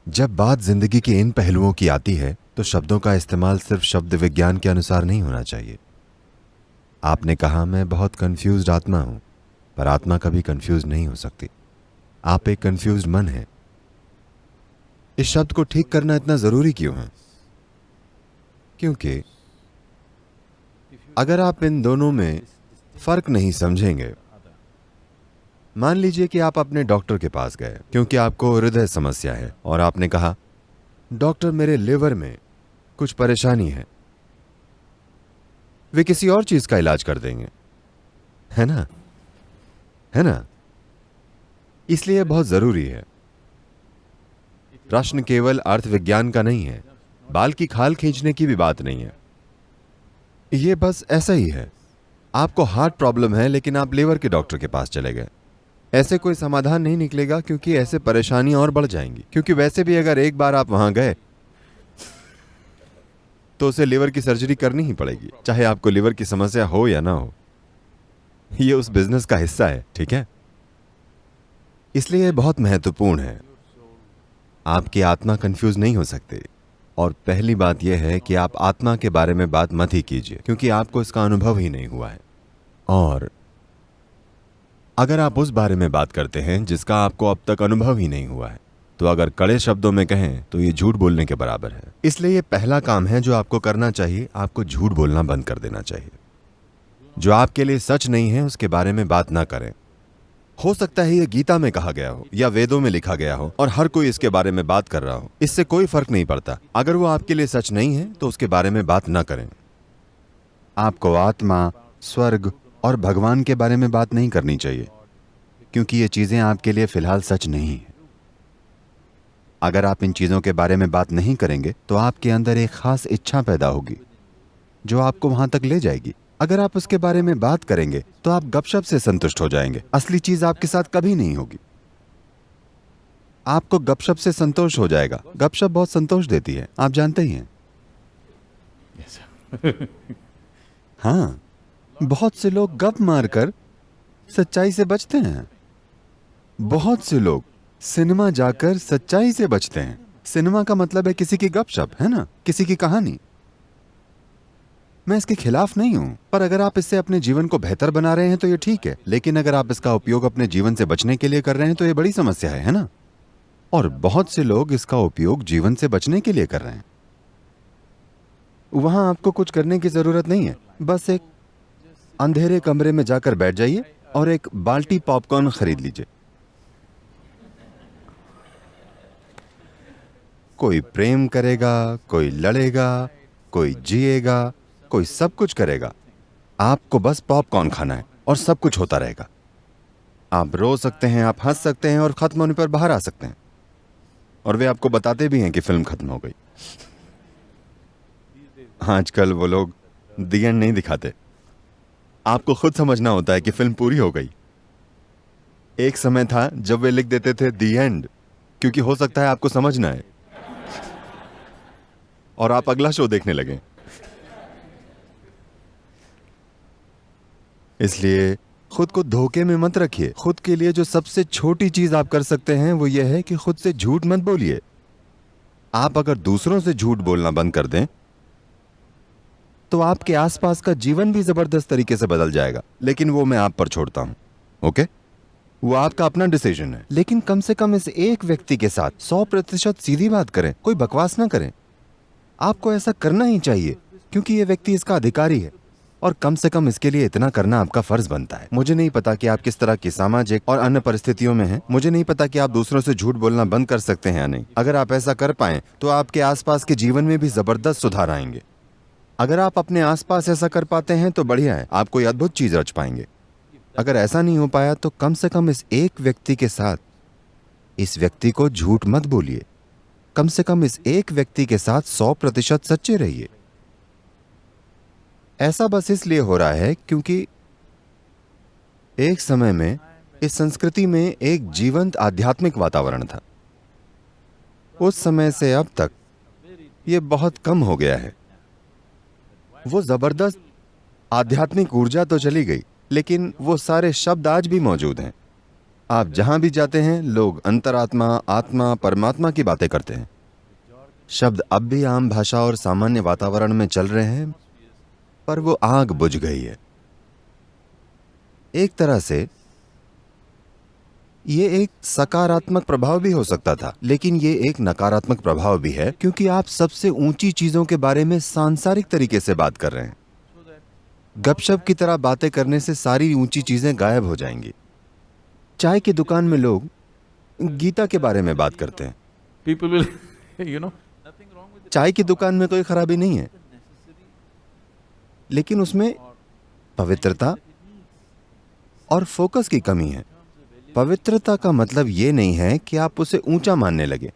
जब बात जिंदगी के इन पहलुओं की आती है तो शब्दों का इस्तेमाल सिर्फ शब्द विज्ञान के अनुसार नहीं होना चाहिए। आपने कहा मैं बहुत कंफ्यूज्ड आत्मा हूं, पर आत्मा कभी कंफ्यूज नहीं हो सकती। आप एक कंफ्यूज्ड मन है। इस शब्द को ठीक करना इतना जरूरी क्यों है? क्योंकि अगर आप इन दोनों में फर्क नहीं समझेंगे, मान लीजिए कि आप अपने डॉक्टर के पास गए क्योंकि आपको हृदय समस्या है और आपने कहा डॉक्टर मेरे लिवर में कुछ परेशानी है। वे किसी और चीज का इलाज कर देंगे, है ना? है ना? इसलिए बहुत जरूरी है। प्रश्न केवल अर्थ विज्ञान का नहीं है, बाल की खाल खींचने की भी बात नहीं है। यह बस ऐसा ही है। आपको हार्ट प्रॉब्लम है लेकिन आप लिवर के डॉक्टर के पास चले गए। ऐसे कोई समाधान नहीं निकलेगा क्योंकि ऐसे परेशानियां और बढ़ जाएंगी। क्योंकि वैसे भी अगर एक बार आप वहां गए तो उसे लिवर की सर्जरी करनी ही पड़ेगी, चाहे आपको लिवर की समस्या हो या ना हो। यह उस बिजनेस का हिस्सा है, ठीक है? इसलिए यह बहुत महत्वपूर्ण है। आपकी आत्मा कंफ्यूज नहीं हो सकती। और पहली बात यह है कि आप आत्मा के बारे में बात मत ही कीजिए क्योंकि आपको इसका अनुभव ही नहीं हुआ है। और अगर आप उस बारे में बात करते हैं जिसका आपको अब तक अनुभव ही नहीं हुआ है, तो अगर कड़े शब्दों में कहें तो ये झूठ बोलने के बराबर है। इसलिए ये पहला काम है जो आपको करना चाहिए। आपको झूठ बोलना बंद कर देना चाहिए। जो आपके लिए सच नहीं है उसके बारे में बात ना करें। हो सकता है ये गीता में कहा गया हो या वेदों में लिखा गया हो और हर कोई इसके बारे में बात कर रहा हो, इससे कोई फर्क नहीं पड़ता। अगर वो आपके लिए सच नहीं है तो उसके बारे में बात ना करें। आपको आत्मा, स्वर्ग और भगवान के बारे में बात नहीं करनी चाहिए क्योंकि ये चीजें आपके लिए फिलहाल सच नहीं है। अगर आप इन चीजों के बारे में बात नहीं करेंगे तो आपके अंदर एक खास इच्छा पैदा होगी जो आपको वहां तक ले जाएगी। अगर आप उसके बारे में बात करेंगे तो आप गपशप से संतुष्ट हो जाएंगे। असली चीज आपके साथ कभी नहीं होगी। आपको गपशप से संतोष हो जाएगा। गपशप बहुत संतोष देती है, आप जानते ही हैं। हाँ, बहुत से लोग गप मारकर सच्चाई से बचते हैं। बहुत से लोग सिनेमा जाकर सच्चाई से बचते हैं। सिनेमा का मतलब है किसी की गपशप, है ना? किसी की कहानी। मैं इसके खिलाफ नहीं हूं, पर अगर आप इससे अपने जीवन को बेहतर बना रहे हैं तो ये ठीक है। लेकिन अगर आप इसका उपयोग अपने जीवन से बचने के लिए कर रहे हैं तो ये बड़ी समस्या है ना? और बहुत से लोग इसका उपयोग जीवन से बचने के लिए कर रहे हैं। वहां आपको कुछ करने की जरूरत नहीं है। बस एक अंधेरे कमरे में जाकर बैठ जाइए और एक बाल्टी पॉपकॉर्न खरीद लीजिए। कोई प्रेम करेगा, कोई लड़ेगा, कोई जिएगा, कोई सब कुछ करेगा। आपको बस पॉपकॉर्न खाना है और सब कुछ होता रहेगा। आप रो सकते हैं, आप हंस सकते हैं और खत्म होने पर बाहर आ सकते हैं। और वे आपको बताते भी हैं कि फिल्म खत्म हो गई। आजकल वो लोग दी एंड नहीं दिखाते। आपको खुद समझना होता है कि फिल्म पूरी हो गई। एक समय था जब वे लिख देते थे दी एंड, क्योंकि हो सकता है आपको समझना है और आप अगला शो देखने लगे। इसलिए खुद को धोखे में मत रखिए। खुद के लिए जो सबसे छोटी चीज आप कर सकते हैं वो यह है कि खुद से झूठ मत बोलिए। आप अगर दूसरों से झूठ बोलना बंद कर दें तो आपके आसपास का जीवन भी जबरदस्त तरीके से बदल जाएगा। लेकिन वो मैं आप पर छोड़ता हूं, ओके? वो आपका अपना डिसीजन है। लेकिन कम से कम इस एक व्यक्ति के साथ 100% सीधी बात करें, कोई बकवास ना करें। आपको ऐसा करना ही चाहिए क्योंकि ये व्यक्ति इसका अधिकारी है और कम से कम इसके लिए इतना करना आपका फर्ज बनता है। मुझे नहीं पता कि आप किस तरह की सामाजिक और अन्य परिस्थितियों में हैं। मुझे नहीं पता कि आप दूसरों से झूठ बोलना बंद कर सकते हैं या नहीं। अगर आप ऐसा कर पाएं तो आपके आसपास के जीवन में भी जबरदस्त सुधार आएंगे। अगर आप अपने आसपास ऐसा कर पाते हैं तो बढ़िया है, आप कोई अद्भुत चीज रच पाएंगे। अगर ऐसा नहीं हो पाया तो कम से कम इस एक व्यक्ति के साथ इस व्यक्ति को झूठ मत बोलिए। कम से कम इस एक व्यक्ति के साथ 100% सच्चे रहिए। ऐसा बस इसलिए हो रहा है क्योंकि एक समय में इस संस्कृति में एक जीवंत आध्यात्मिक वातावरण था। उस समय से अब तक यह बहुत कम हो गया है। वो जबरदस्त आध्यात्मिक ऊर्जा तो चली गई, लेकिन वो सारे शब्द आज भी मौजूद हैं। आप जहां भी जाते हैं लोग अंतरात्मा, आत्मा, परमात्मा की बातें करते हैं। शब्द अब भी आम भाषा और सामान्य वातावरण में चल रहे हैं, पर वो आग बुझ गई है। एक तरह से ये एक सकारात्मक प्रभाव भी हो सकता था, लेकिन ये एक नकारात्मक प्रभाव भी है, क्योंकि आप सबसे ऊंची चीजों के बारे में सांसारिक तरीके से बात कर रहे हैं। गपशप की तरह बातें करने से सारी ऊंची चीजें गायब हो जाएंगी। चाय की दुकान में लोग गीता के बारे में बात करते हैं। People will, you know, चाय की दुकान में कोई खराबी नहीं है, लेकिन उसमें पवित्रता और फोकस की कमी है। पवित्रता का मतलब ये नहीं है कि आप उसे ऊंचा मानने लगे।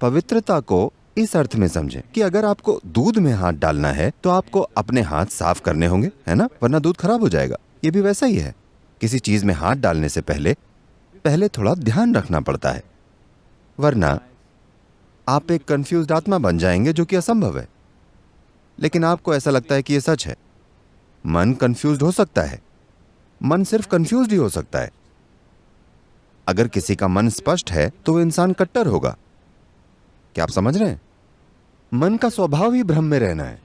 पवित्रता को इस अर्थ में समझें कि अगर आपको दूध में हाथ डालना है तो आपको अपने हाथ साफ करने होंगे, है ना, वरना दूध खराब हो जाएगा। ये भी वैसा ही है। किसी चीज में हाथ डालने से पहले थोड़ा ध्यान रखना पड़ता है, वरना आप एक कंफ्यूज्ड आत्मा बन जाएंगे, जो कि असंभव है। लेकिन आपको ऐसा लगता है कि यह सच है। मन कंफ्यूज्ड हो सकता है, मन सिर्फ कंफ्यूज्ड ही हो सकता है। अगर किसी का मन स्पष्ट है तो वो इंसान कट्टर होगा। क्या आप समझ रहे हैं? मन का स्वभाव ही भ्रम में रहना है।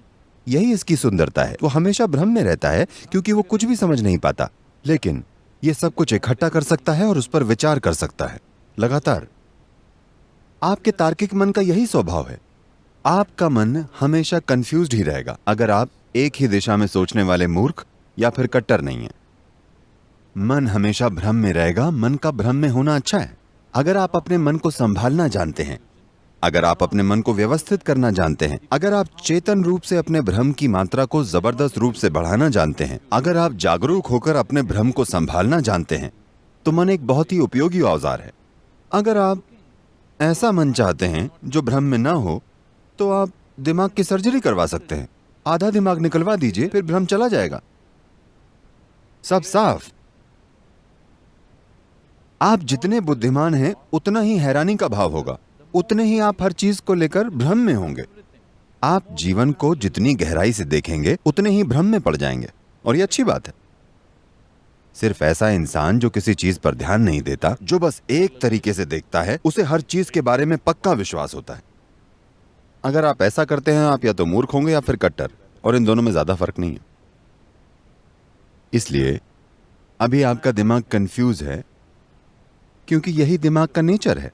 यही इसकी सुंदरता है। वो हमेशा भ्रम में रहता है क्योंकि वो कुछ भी समझ नहीं पाता, लेकिन ये सब कुछ इकट्ठा कर सकता है और उस पर विचार कर सकता है लगातार। आपके तार्किक मन का यही स्वभाव है। आपका मन हमेशा कंफ्यूज्ड ही रहेगा अगर आप एक ही दिशा में सोचने वाले मूर्ख या फिर कट्टर नहीं है। मन हमेशा भ्रम में रहेगा। मन का भ्रम में होना अच्छा है। अगर आप अपने मन को संभालना जानते हैं, अगर आप अपने मन को व्यवस्थित करना जानते हैं, अगर आप चेतन रूप से अपने भ्रम की मात्रा को जबरदस्त रूप से बढ़ाना जानते हैं, अगर आप जागरूक होकर अपने भ्रम को संभालना जानते हैं, तो मन एक बहुत ही उपयोगी औजार है। अगर आप ऐसा मन चाहते हैं जो भ्रम में ना हो, तो आप दिमाग की सर्जरी करवा सकते हैं। आधा दिमाग निकलवा दीजिए, फिर भ्रम चला जाएगा, सब साफ। आप जितने बुद्धिमान हैं उतना ही हैरानी का भाव होगा, उतने ही आप हर चीज को लेकर भ्रम में होंगे। आप जीवन को जितनी गहराई से देखेंगे उतने ही भ्रम में पड़ जाएंगे, और ये अच्छी बात है। सिर्फ ऐसा इंसान जो किसी चीज पर ध्यान नहीं देता, जो बस एक तरीके से देखता है, उसे हर चीज के बारे में पक्का विश्वास होता है। अगर आप ऐसा करते हैं, आप या तो मूर्ख होंगे या फिर कट्टर, और इन दोनों में ज्यादा फर्क नहीं है। इसलिए अभी आपका दिमाग कंफ्यूज है, क्योंकि यही दिमाग का नेचर है।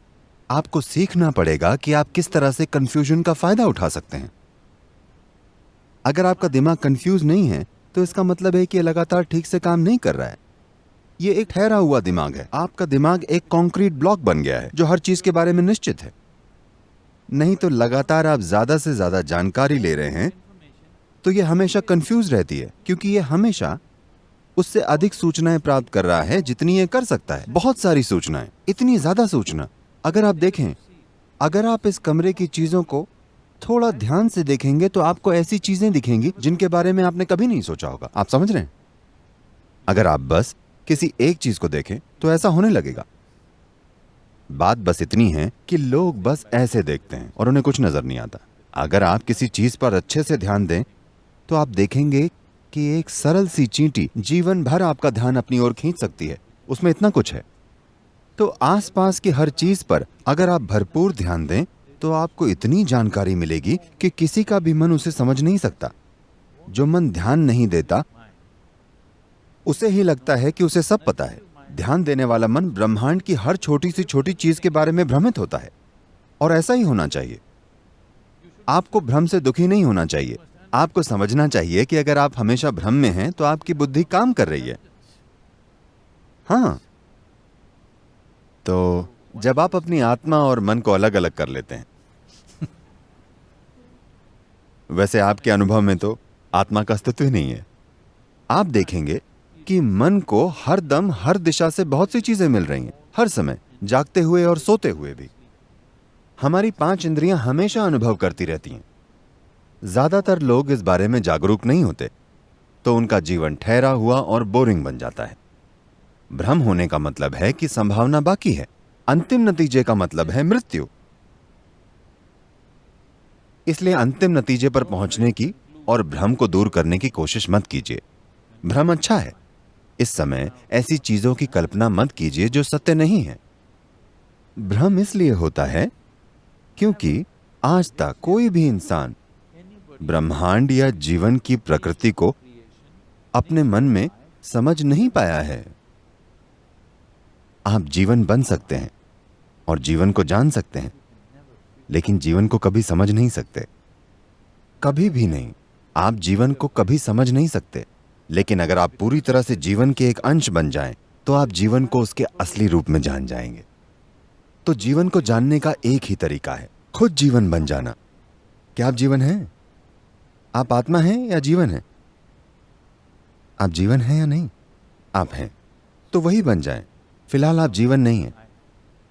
आपको सीखना पड़ेगा कि आप किस तरह से कंफ्यूजन का फायदा उठा सकते हैं। अगर आपका दिमाग कंफ्यूज नहीं है तो इसका मतलब है कि यह लगातार ठीक से काम नहीं कर रहा है। यह एक ठहरा हुआ दिमाग है। आपका दिमाग एक कंक्रीट ब्लॉक बन गया है जो हर चीज के बारे में निश्चित है। नहीं तो लगातार आप ज्यादा से ज्यादा जानकारी ले रहे हैं तो यह हमेशा कंफ्यूज रहती है, क्योंकि यह हमेशा उससे अधिक सूचनाएं प्राप्त कर रहा है जितनी ये कर सकता है। बहुत सारी सूचनाएं, इतनी ज्यादा सूचना। अगर आप देखें, अगर आप इस कमरे की चीजों को थोड़ा ध्यान से देखेंगे तो आपको ऐसी चीजें दिखेंगी जिनके बारे में आपने कभी नहीं सोचा होगा। आप समझ रहे हैं? अगर आप बस किसी एक चीज को देखें तो ऐसा होने लगेगा। बात बस इतनी है कि लोग बस ऐसे देखते हैं और उन्हें कुछ नजर नहीं आता। अगर आप किसी चीज पर अच्छे से ध्यान दें तो आप देखेंगे कि एक सरल सी चींटी जीवन भर आपका ध्यान अपनी ओर खींच सकती है। उसमें इतना कुछ है। तो आसपास की हर चीज पर अगर आप भरपूर ध्यान दें तो आपको इतनी जानकारी मिलेगी कि किसी का भी मन उसे समझ नहीं सकता। जो मन ध्यान नहीं देता उसे ही लगता है कि उसे सब पता है। ध्यान देने वाला मन ब्रह्मांड की हर छोटी सी छोटी चीज के बारे में भ्रमित होता है, और ऐसा ही होना चाहिए। आपको भ्रम से दुखी नहीं होना चाहिए। आपको समझना चाहिए कि अगर आप हमेशा भ्रम में हैं तो आपकी बुद्धि काम कर रही है। हाँ, तो जब आप अपनी आत्मा और मन को अलग अलग कर लेते हैं वैसे आपके अनुभव में तो आत्मा का अस्तित्व ही नहीं है। आप देखेंगे कि मन को हर दम हर दिशा से बहुत सी चीजें मिल रही हैं, हर समय, जागते हुए और सोते हुए भी। हमारी 5 इंद्रियां हमेशा अनुभव करती रहती हैं। ज्यादातर लोग इस बारे में जागरूक नहीं होते, तो उनका जीवन ठहरा हुआ और बोरिंग बन जाता है। भ्रम होने का मतलब है कि संभावना बाकी है। अंतिम नतीजे का मतलब है मृत्यु। इसलिए अंतिम नतीजे पर पहुंचने की और भ्रम को दूर करने की कोशिश मत कीजिए। भ्रम अच्छा है, इस समय ऐसी चीजों की कल्पना मत कीजिए जो सत्य नहीं है। भ्रम इसलिए होता है क्योंकि आज तक कोई भी इंसान ब्रह्मांड या जीवन की प्रकृति को अपने मन में समझ नहीं पाया है। आप जीवन बन सकते हैं और जीवन को जान सकते हैं, लेकिन जीवन को कभी समझ नहीं सकते, कभी भी नहीं। आप जीवन को कभी समझ नहीं सकते, लेकिन अगर आप पूरी तरह से जीवन के एक अंश बन जाएं, तो आप जीवन को उसके असली रूप में जान जाएंगे। तो जीवन को जानने का एक ही तरीका है, खुद जीवन बन जाना। क्या आप जीवन हैं? आप आत्मा हैं या जीवन हैं? आप जीवन हैं या नहीं? आप हैं, तो वही बन जाएं। फिलहाल आप जीवन नहीं हैं।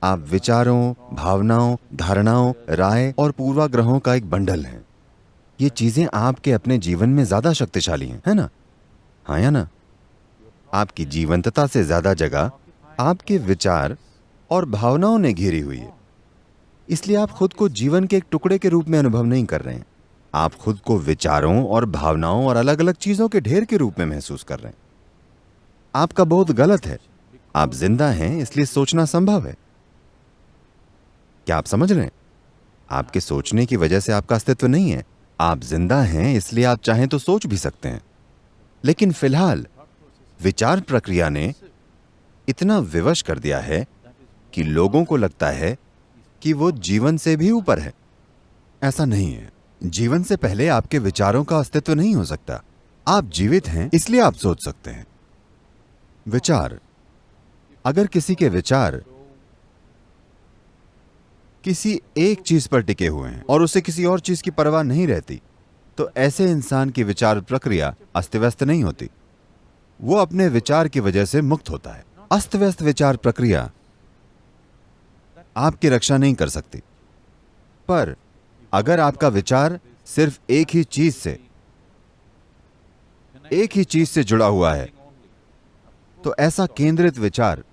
आप विचारों, भावनाओं, धारणाओं, राय और पूर्वाग्रहों का एक बंडल हैं। ये चीजें आपके अपने जीवन में ज्यादा शक्तिशाली हैं, है ना? हाँ या ना? आपकी जीवंतता से ज्यादा जगह आपके विचार और भावनाओं ने घेरी हुई है। इसलिए आप खुद को जीवन के एक टुकड़े के रूप में अनुभव नहीं कर रहे हैं। आप खुद को विचारों और भावनाओं और अलग अलग चीजों के ढेर के रूप में महसूस कर रहे हैं। आपका बहुत गलत है। आप जिंदा हैं, इसलिए सोचना संभव है। क्या आप समझ रहे हैं? आपके सोचने की वजह से आपका अस्तित्व नहीं है। आप जिंदा हैं, इसलिए आप चाहें तो सोच भी सकते हैं। लेकिन फिलहाल विचार प्रक्रिया ने इतना विवश कर दिया है कि लोगों को लगता है कि वो जीवन से भी ऊपर है। ऐसा नहीं है। जीवन से पहले आपके विचारों का अस्तित्व नहीं हो सकता। आप जीवित हैं, इसलिए आप सोच सकते हैं। विचार, अगर किसी के विचार किसी एक चीज पर टिके हुए हैं और उसे किसी और चीज की परवाह नहीं रहती, तो ऐसे इंसान की विचार प्रक्रिया अस्त व्यस्त नहीं होती। वो अपने विचार की वजह से मुक्त होता है। अस्त व्यस्त विचार प्रक्रिया आपकी रक्षा नहीं कर सकती। पर अगर आपका विचार सिर्फ एक ही चीज से जुड़ा हुआ है, तो ऐसा केंद्रित विचार,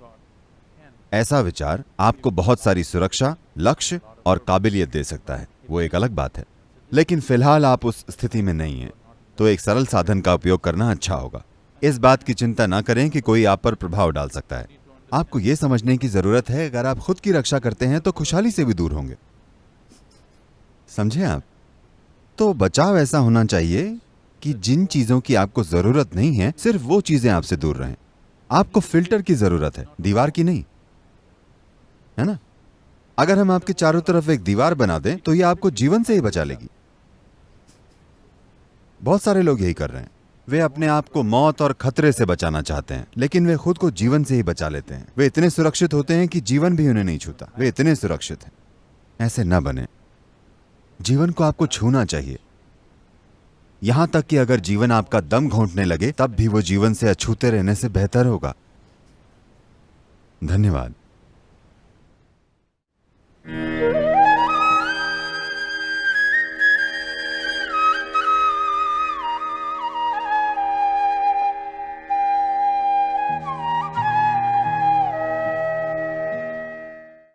ऐसा विचार आपको बहुत सारी सुरक्षा, लक्ष्य और काबिलियत दे सकता है। वो एक अलग बात है। लेकिन फिलहाल आप उस स्थिति में नहीं हैं, तो एक सरल साधन का उपयोग करना अच्छा होगा। इस बात की चिंता ना करें कि कोई आप पर प्रभाव डाल सकता है। आपको यह समझने की जरूरत है, अगर आप खुद की रक्षा करते हैं तो खुशहाली से भी दूर होंगे। समझे आप? तो बचाव ऐसा होना चाहिए कि जिन चीजों की आपको जरूरत नहीं है, सिर्फ वो चीजें आपसे दूर रहें। आपको फिल्टर की जरूरत है, दीवार की नहीं, है ना? अगर हम आपके चारों तरफ एक दीवार बना दें, तो यह आपको जीवन से ही बचा लेगी। बहुत सारे लोग यही कर रहे हैं। वे अपने आप को मौत और खतरे से बचाना चाहते हैं, लेकिन वे खुद को जीवन से ही बचा लेते हैं। वे इतने सुरक्षित होते हैं कि जीवन भी उन्हें नहीं छूता। वे इतने सुरक्षित हैं। ऐसे न बने। जीवन को आपको छूना चाहिए। यहां तक कि अगर जीवन आपका दम घोंटने लगे, तब भी वो जीवन से अछूते रहने से बेहतर होगा। धन्यवाद।